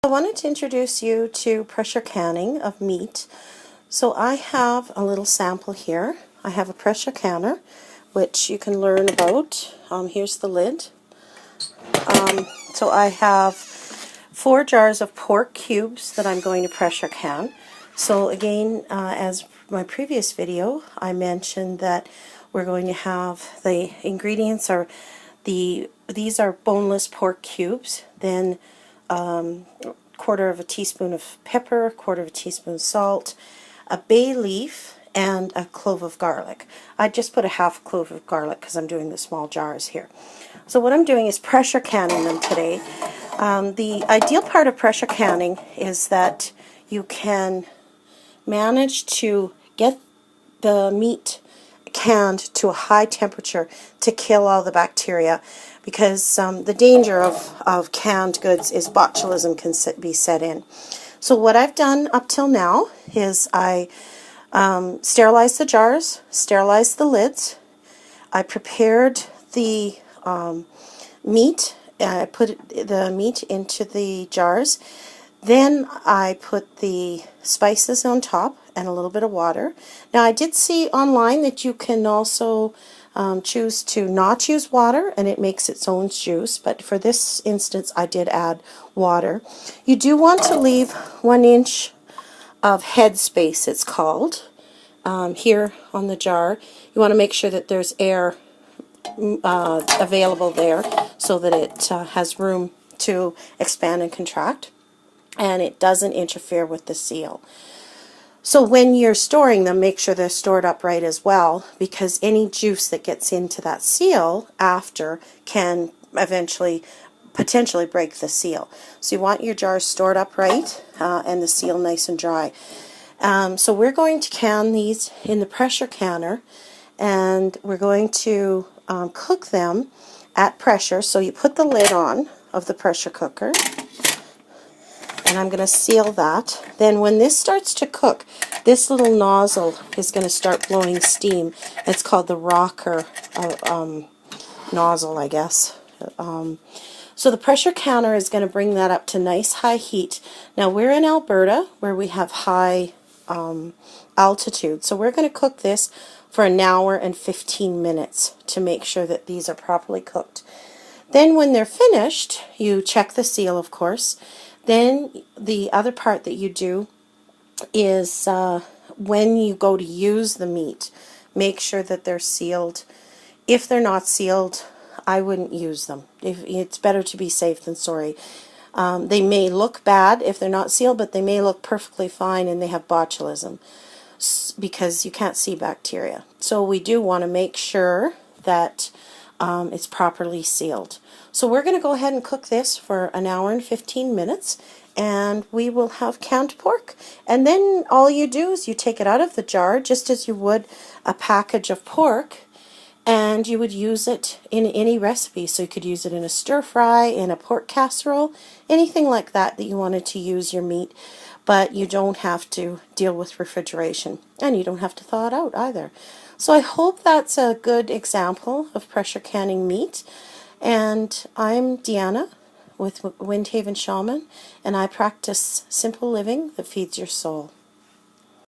I wanted to introduce you to pressure canning of meat. So I have a little sample here. I have a pressure canner, which you can learn about. Here's the lid. So I have 4 jars of pork cubes that I'm going to pressure can. So again, as my previous video, I mentioned that we're going to have the ingredients are these are boneless pork cubes, then quarter of a teaspoon of pepper, quarter of a teaspoon of salt, a bay leaf, and a clove of garlic. I just put a half clove of garlic because I'm doing the small jars here. So what I'm doing is pressure canning them today. The ideal part of pressure canning is that you can manage to get the meat canned to a high temperature to kill all the bacteria, because the danger of canned goods is botulism can be set in. So what I've done up till now is I sterilized the jars, sterilized the lids, I prepared the meat, I put the meat into the jars, then I put the spices on top and a little bit of water. Now I did see online that you can also choose to not use water and it makes its own juice, but for this instance I did add water. You do want to leave 1 inch of head space, it's called, here on the jar. You want to make sure that there's air available there so that it has room to expand and contract and it doesn't interfere with the seal. So when you're storing them, make sure they're stored upright as well, because any juice that gets into that seal after can eventually potentially break the seal. So you want your jars stored upright and the seal nice and dry. So we're going to can these in the pressure canner, and we're going to cook them at pressure. So you put the lid on of the pressure cooker, and I'm going to seal that. Then when this starts to cook, this little nozzle is going to start blowing steam. It's called the rocker nozzle, I guess. So the pressure canner is going to bring that up to nice high heat. Now we're in Alberta where we have high altitude, so we're going to cook this for 1 hour and 15 minutes to make sure that these are properly cooked. Then when they're finished, you check the seal, of course. Then the other part that you do is when you go to use the meat, make sure that they're sealed. If they're not sealed, I wouldn't use them. It's better to be safe than sorry. They may look bad if they're not sealed, but they may look perfectly fine and they have botulism because you can't see bacteria. So we do want to make sure that it's properly sealed. So we're going to go ahead and cook this for 1 hour and 15 minutes, and we will have canned pork. And then all you do is you take it out of the jar just as you would a package of pork, and you would use it in any recipe. So you could use it in a stir fry, in a pork casserole, anything like that that you wanted to use your meat, but you don't have to deal with refrigeration, and you don't have to thaw it out either. So I hope that's a good example of pressure canning meat. And I'm Deanna with Wind Haven Shaman, and I practice simple living that feeds your soul.